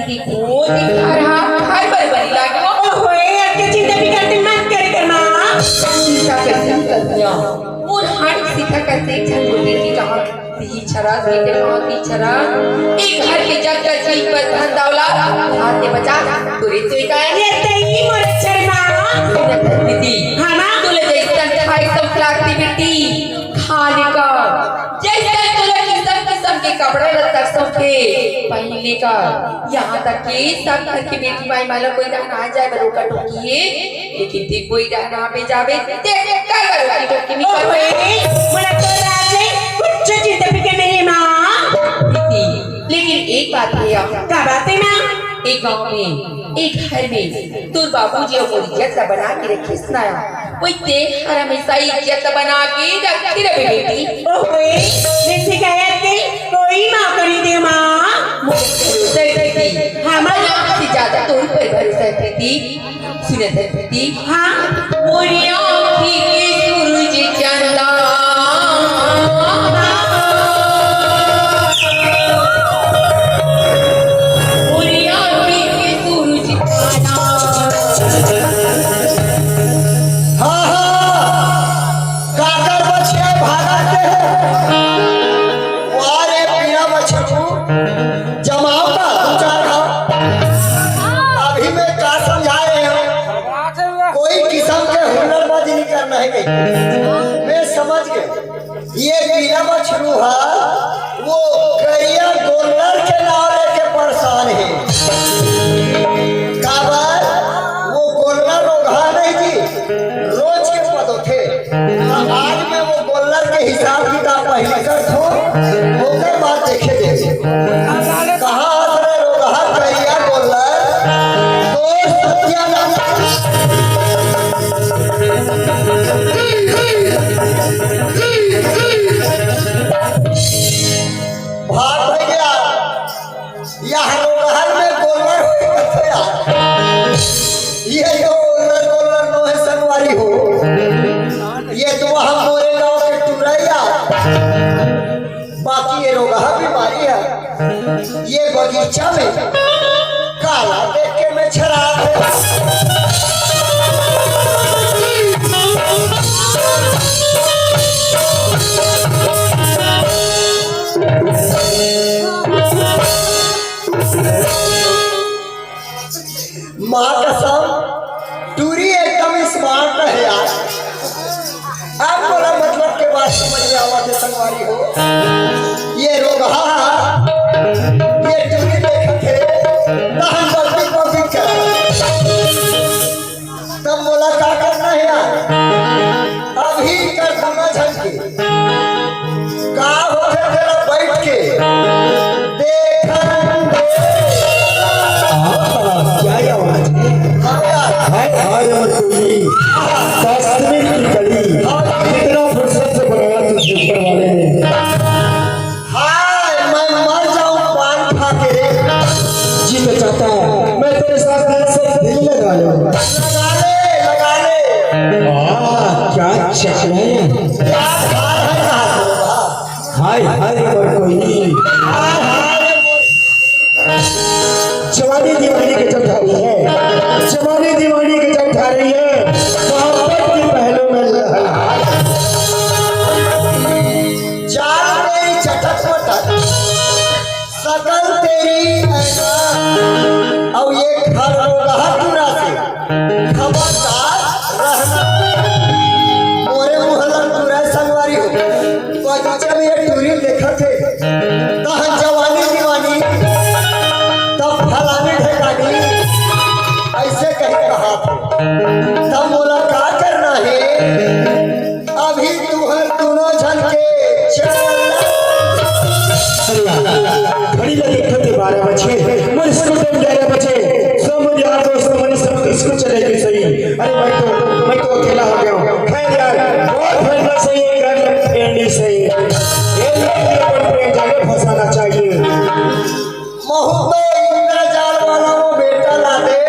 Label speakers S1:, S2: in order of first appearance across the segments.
S1: देखो दिखा रहा हर बड़ी लागो
S2: ओए अक्के चिंता भी करते मत करे कर मां
S1: सीता कैसे निकलतिया और हाथ सीता कैसे झंडोटी की कहां ती छरा सीते कहां ती छरा एक घर के जग का चीज पर धन दौलत हाथे बचा तुरे तुई का
S2: ये तेरी मोर शर्मा
S1: दीदी
S2: हां ना
S1: तुले जैसे खाई सब लागती बेटी खाने का जैसे तुले किस्म के कपड़े लत्ता सब के पहनने का यहाँ तक कि सब घर की बेटी भाई माला कोई रहना आ जाए बरोका टोकिए लेकिन ते कोई रहना पे जावे ते का करो टोकी नहीं करो
S2: मला तो राजे कुछ चिंता भी के मेरी मां
S1: लेकिन एक बात है
S2: क्या बात है मां
S1: एक गांव में एक घर में तुर बाबूजी और इज्जत बना के रखी सुनाया वही ते हर हमेशा इज्जत बना के रखती रहे बेटी
S2: ओए मैं शिकायत की कोई मां करी दे मां
S1: हमारा से ज्यादा तुर पर भरोसा करती सुने करती
S2: हां
S1: मोरी आँखी के सूरज चंदा
S3: मैं समझ गया ये बीरा मछरुहा वो गैया गोलर के नाव लेके परेशान है काबर वो गोलर रोगा नहीं जी रोज के पदो थे आज मैं वो गोलर के हिसाब किताब पहले कर थो होकर बात देखे दे कहाँ हसरे रोगा गैया गोलर दोस्त सत्यानाश ये बगीचा में काला देख के मैं शराब माँ कसम टूरी एकदम स्मार्ट है यार आप बोला मतलब के बात समझ में आवा थे संगवारी हो ये रोगा ये टूरी देखे थे दहन बल्कि को भी कर तब बोला क्या करना है यार अभी कर दूंगा झलके का होते तेरा बैठ के क्या आवाज है हाय टूरी काश्मीर की गली कितना फुर्सत से बनाया तुझ ऊपर वाले ने हाय मैं मर जाऊं पान खा के जी मैं चाहता हूं मैं तेरे साथ दिल से दिल लगा लूं लगा ले वाह क्या चखना है क्या हाल है हाय हाय कोई नहीं जवानी दीवानी के जब ढा रही है जवानी दीवानी के जब ढा रही है मोहब्बत के पहलू में चाल तेरी चटक पटक सकल तेरी अब ये घर होगा पूरा से खबरदार रहना मोरे मुहल्ला पूरा संगवारी हो बगीचे में एक टूरी देखा थे तहन जवानी दीवानी तब फलाने ठेकानी ऐसे कहीं कहा तब बोला क्या करना है अभी तुम्हें दोनों जन के घड़ी लगे थे 12 बजे मैं इसको टाइम 11 बजे सब यार दोस्त हमारे सब इसको चलेगी सही अरे मैं तो अकेला हो गया हूं खैर यार बहुत फैसला सही है कर एंडी सही ये लोग जाके फंसाना चाहिए मोहब्बत इंद्रजाल वाला वो बेटा ला दे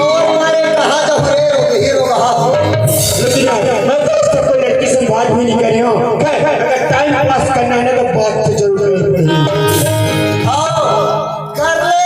S3: और मारे कहा जब हीरो कहा हो लेकिन मैं तो आज तक कोई लड़की से बात भी नहीं करी हूं अगर टाइम पास करना है ना तो बात तो जरूर करनी हाँ कर ले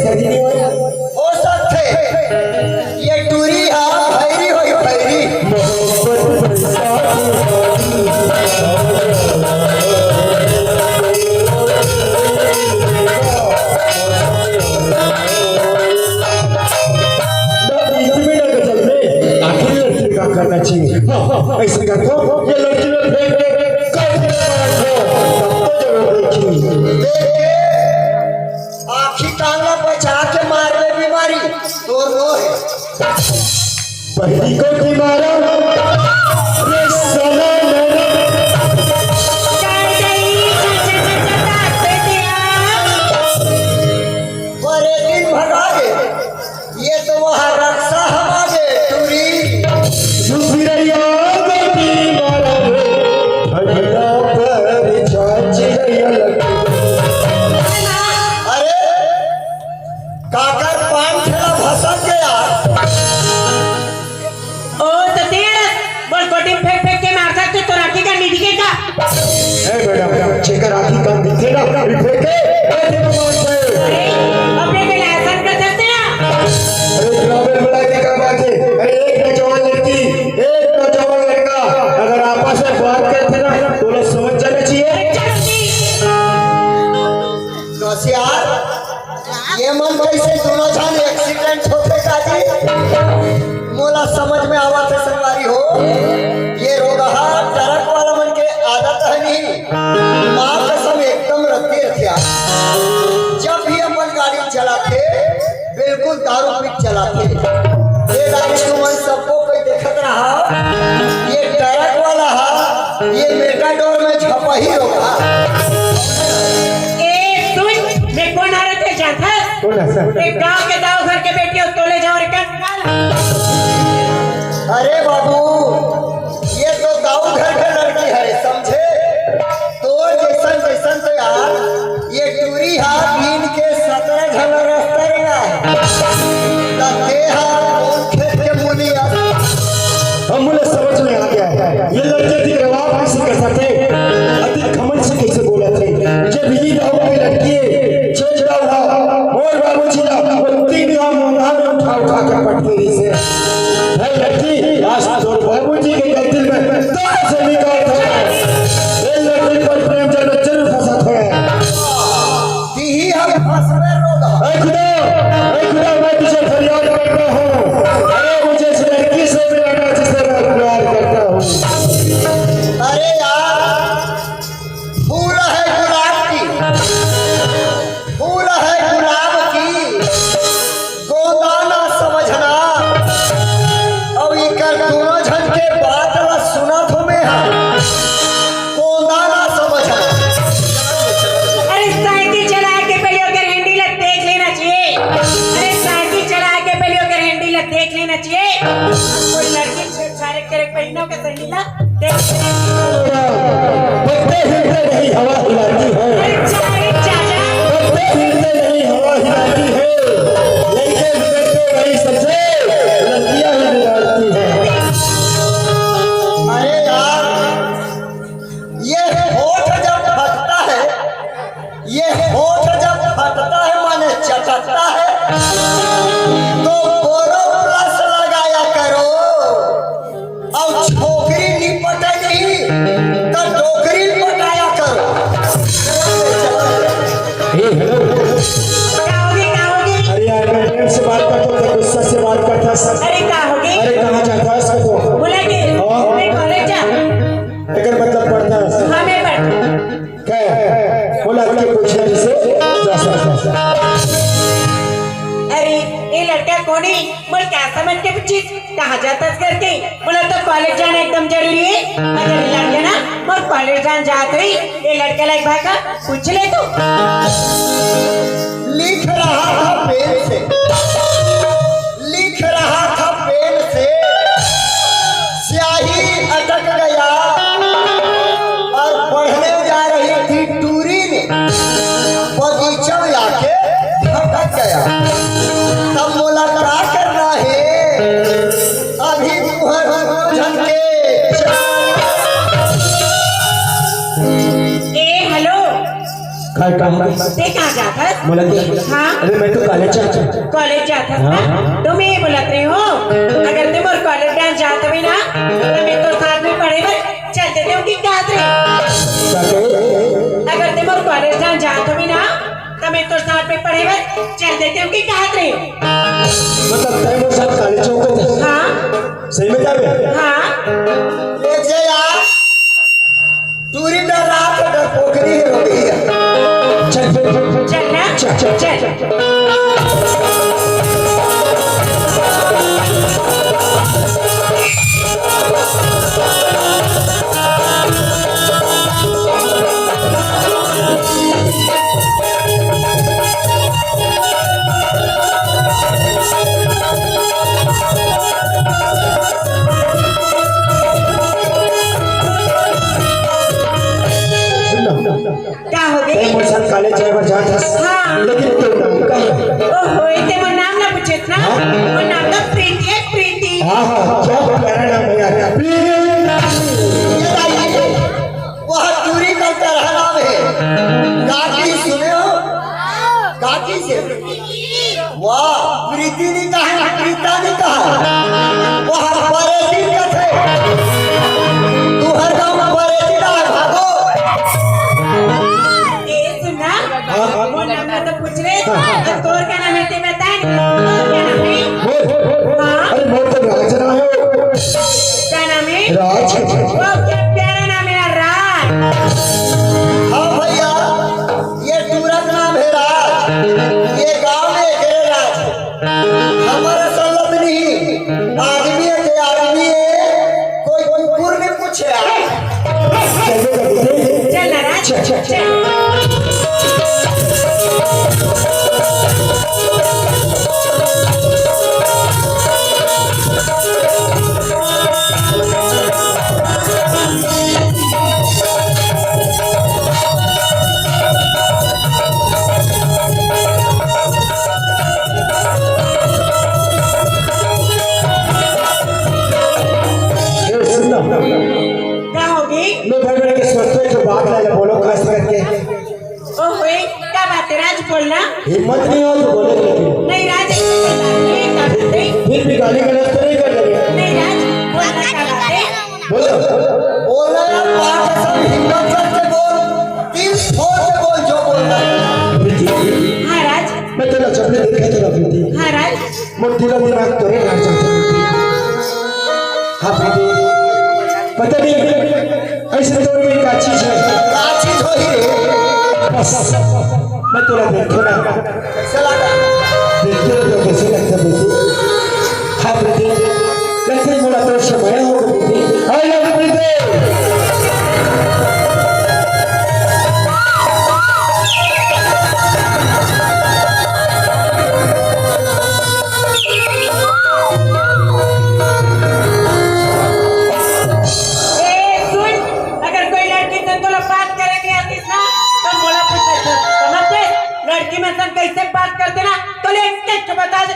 S3: सर्दी नहीं होई
S4: हो सकते ये टूरी आ भैरी होई भैरी
S3: मोहब्बत आखिर लड़की का करना चाहिए ऐसे करते ये लड़की में फेंक दे
S4: आखी कांगला बचा के मार ले बीमारी तो रो है
S3: पहली को की मारा रे साला मैंने
S4: और एक दिन भगा दे ये तो वहाँ रक्षा हमारे टूरी
S3: सुफिरैया की मारा भैया पर चाचिया लगी
S4: अरे काकर पान ठेला भसक गया
S2: ओ तो तेरा बोल गोटी फेंक फेंक के मार सकते तो राखी का निधि के का
S3: ए मैडम चेकर आखी काम दिखे ना अभी फेंके ऐसे तो मार से
S2: अपने के लायसन कर सकते ना
S3: अरे ट्रैवल बड़ा के का बात है अरे एक नौजवान लड़की एक नौजवान लड़का अगर आपस में बात करते ना तो लोग समझ जाना चाहिए
S4: नौसियार ये मन कैसे दोनों जन एक्सीडेंट होते काजी मोला समझ में आवा थे संगवारी हो ये रोगहा ट्रक वाला मन के आदत है नहीं माँ कसम एकदम रखती रखिया जब भी अपन गाड़ी चलाते बिल्कुल दारू पी चलाते ये गाड़ी तुमन सबको कोई देखत रहा ये ट्रक वाला हा ये मेटाडोर में छपा ही रोगा
S2: ए सुन मैं कौन आ रहा था जानता
S3: कौन है सर
S2: एक गांव के दाव घर के बेटी हो तोले जाओ रे कर निकाल
S4: अरे बाबू ये तो गाँव घर के लड़की है समझे तो जैसन जैसन तो यार ये टूरी हाथ बीन के 17 झल रास्ता रहा है तते हाथ कौन खेत के मुनिया
S3: हम मुझे समझ में आ गया है ये लड़के की रवाब किसी के साथ है अति खमन से कैसे बोला थे जब ये गाँव की लड़की चेचड़ा हुआ और बाबूजी ना वो 3 गाँव मुंगा में उठा उठा कर पटकेरी से है लड़की आज तो बाबूजी के दिल में तार से निकाल था ये लड़की पर प्रेम जरूर फंसा था
S4: ती ही हम फंसवे रोगा
S3: ऐ खुदा मैं तुझे फरियाद करता हूँ अरे मुझे इस लड़की से मिलाना जिससे मैं प्यार करता हूँ
S4: अरे यार फूल है गुलाब की फूल है गुलाब की गोदाना समझना अब इकर दोनों झन के बात ला सुना तो मैं गोदाना समझना
S2: अरे साइकिल चला के पहले अगर हैंडल देख लेना चाहिए अरे साइकिल चला के पहले अगर हैंडल देख लेना चाहिए कोई लड़की छेड़छाड़ करे पहिनों के सही ना देख
S3: बत्ते हिलते नहीं हवा हिलाती है
S2: अरे चाचा
S3: बत्ते हिलते नहीं हवा हिलाती है लड़के बिगड़ते वही सबसे लड़कियां ही बिगाड़ती है
S4: अरे यार ये होठ जब फटता है ये होठ जब फटता है माने चटकता है तो बोरो प्लस लगाया करो और छोकरी निपटे नहीं तो डोकरी पटाया करो
S3: हे हेलो
S2: क्या होगी
S3: अरे यार मैं प्रेम से बात करता हूँ तो गुस्सा से बात करता है
S2: अरे क्या होगी
S3: अरे कहाँ जाता है इसको तो
S2: बोला कि मैं कॉलेज जा
S3: अगर मतलब पढ़ता है
S2: हाँ मैं पढ़
S3: क्या बोला के पूछना जिसे जा सकता
S2: अरे ये लड़का कौन है बोल क्या समझ के पूछी कहाँ जाता है करके बोला तो कॉलेज जाना एकदम जरूरी है अगर लड़के ना बोल कॉलेज जान जाते ही ये लड़का लाइक भाई का पूछ ले तो
S4: लिख रहा था पेन से लिख रहा था पेन से स्याही अटक गया और पढ़ने जा रही थी टूरी ने बगीचा में आके भटक गया तब बोला क्या करना है अभी झन के
S2: ए हेलो
S3: खा और कहाँ
S2: ते कहाँ जाता है?
S3: बोला कि
S2: हाँ
S3: अरे मैं तो कॉलेज जाता हूँ।
S2: कॉलेज जाता है ना? तो मैं ये बोलत रही हूँ अगर तुम और कॉलेज डांस जाते भी ना तो मैं तो साथ में पढ़े में चलते थे उनकी गात रही।
S3: क्या कहे?
S2: अगर तुम और कॉलेज डांस जाते भी ना तो मैं तो साथ में पढ़े में चलते थे उनकी गात रही।
S3: मतलब तय वो साथ कॉलेज होते थे।
S2: हाँ
S3: सही में जावे?
S2: हाँ
S4: एक जे यार दूरी डर रहा तो डर पोखरी हो गई है।
S3: चल फिर
S2: चल ना चल क्या हो गई?
S3: तय वो साथ कॉलेज जाए जाता
S2: हाँ।
S3: लेकिन तो नाम का है।
S2: ओहो इते वो नाम ना पूछे ना वो नाम तो प्रीति है प्रीति।
S3: हाँ हाँ क्या प्यारा नाम है यार।
S4: वह दूरी का तरह नाम है। गाती सुने हो? गाती से वाह प्रीति नहीं कहा प्रीता नहीं कहा वह परेती का थे तू हर गाँव परेती ना भागो
S2: ए सुना
S3: हाँ।
S2: वो नाम ना तो पूछ रहे और तोर क्या नाम है ते बता तोर क्या नाम है?
S3: मोर
S2: हाँ
S3: अरे मोर तो राज ना है।
S2: क्या नाम है?
S3: राज
S2: वो क्या प्यारा नाम है यार राज।
S4: हाँ भैया ये तुरंत नाम है राज ये गांव में एक है राज हमारा संगत नहीं आदमी है जे आदमी है कोई कुकुर नहीं पूछे
S2: चल ना राज चल
S3: ये सुनना
S2: क्या होगी?
S3: मैं भाई बड़े के सोचते हैं जो बात लाया बोलो खास करके
S2: ओहो क्या बात है राज बोलना?
S3: हिम्मत नहीं हो तो बोले लेकिन
S2: नहीं राज नहीं
S3: फिर भी गाली गलत तो नहीं कर देंगे।
S2: नहीं राज बोलना क्या बात है?
S3: बोलो
S4: बोल रहे हैं बात है सब हिम्मत करके बोल दिल खोल के बोल जो बोल रहा है
S3: प्रीति
S2: हाँ राज
S3: मैं तेरा चपले देखा तेरा प्रीति
S2: हाँ राज
S3: मोर तेरा दिमाग तोरे नाच जाता हाँ प्रीति पता नहीं ऐसे तो में क्या चीज है
S4: काची धोई रे
S3: बस मैं तेरा देखो ना
S4: कैसे लगा
S3: देखते तो कैसे लगता प्रीति हाँ प्रीति कैसे मोला तो समय हो प्रीति आई लव प्रीति
S2: सुन अगर कोई लड़की से तो बात करे नहीं आती ना तो बोला पूछ समझते लड़की में सब कैसे बात करते ना तो ले एक बता दे।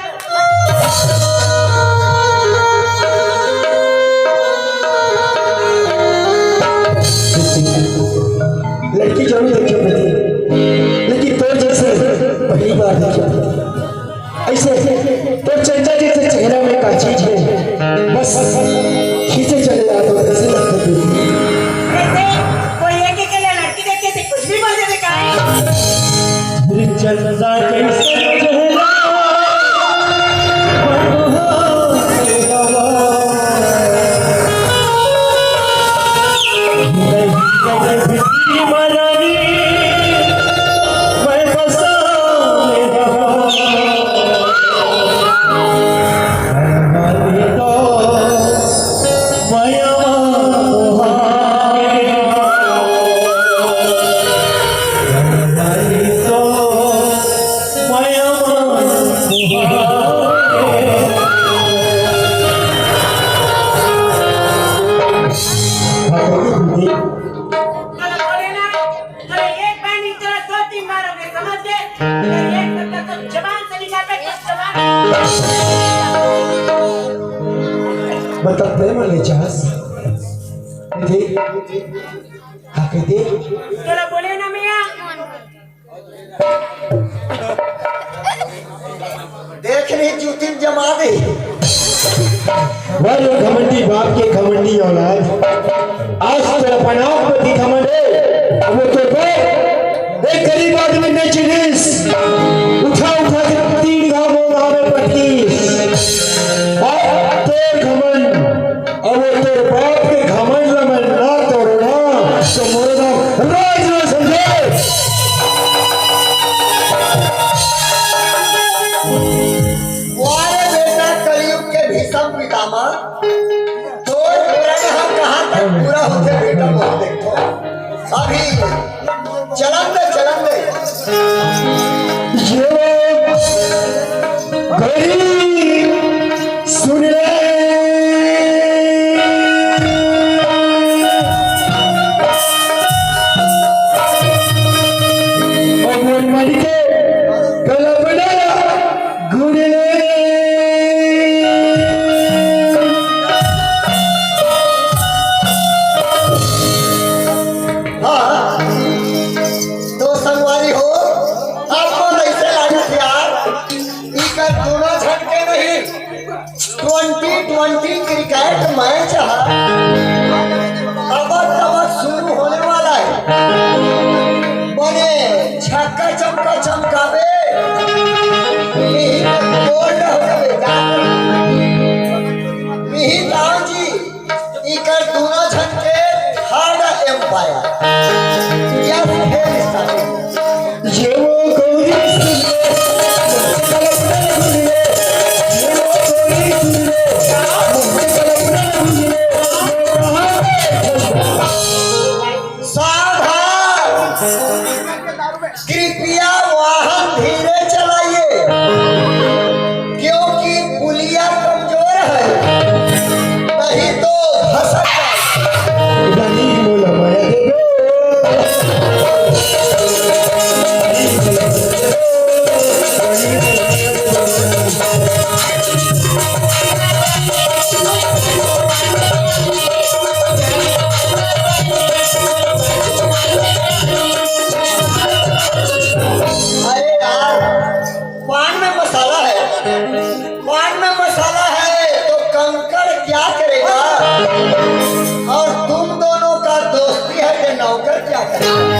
S3: लड़की जरूर देखी प्रीति लेकिन तो जैसे पहली बार देखी ऐसे तो चंदा जैसे चेहरा में का चीज है बस खींचे चले जाते हो ऐसे लगता प्रीति
S2: कैसे कोई एक ही के लिए लड़की देख के थे, कुछ भी बोल देते का है
S3: चंदा जैसे चेहरा
S2: बोले ना अरे एक बार नहीं चला दो तीन बार हो गए समझ गए अगर एक शब्द तो जबान से निकाल पे जबान
S3: बता प्रेम ले चाहस दे हाँ कहते
S2: चलो बोले ना मियां
S4: देखनी जूती जमा दे।
S3: वह घमंडी बाप के घमंडी औलाद आज तेरा पनाह पति घमंड है। अब वो तो एक गरीब आदमी ने जिनिस उठा उठा के 3 गांव में पटकी और तेरे घमंड। अब वो तेरे बाप के घमंड में ना तोड़ना तो मोरना राज ना समझे।
S4: वारे बेटा कलयुग के भीषम पितामह तो हम कहाँ तक पूरा होते बेटा बोल देखो अभी चलन दे
S3: गरीब सुन ले और मन के कलबड़ा गुड़ ले।
S4: हाँ तो संगवारी हो आपको ऐसे लागत यार इकर दोनों झटके नहीं 2020 क्रिकेट मैच अब शुरू होने वाला है। बने छक्का चमका चमकावे गोल्ड हो जावे मिहिर राव जी इकर दोनों झटके हार्ड एम्पायर यस खेल स्टार्ट
S3: ये वो गौरी सुन ले ये वो गौरी सुन ले
S4: सावधान कृपया वाहन धीरे चलाइए क्योंकि पुलिया कमजोर है नहीं तो धसक जाए।
S3: रानी मोला माया देवे
S4: अरे यार पान में मसाला है तो कंकड़ क्या करेगा और तुम दोनों का दोस्ती है कि नौकर क्या करेगा।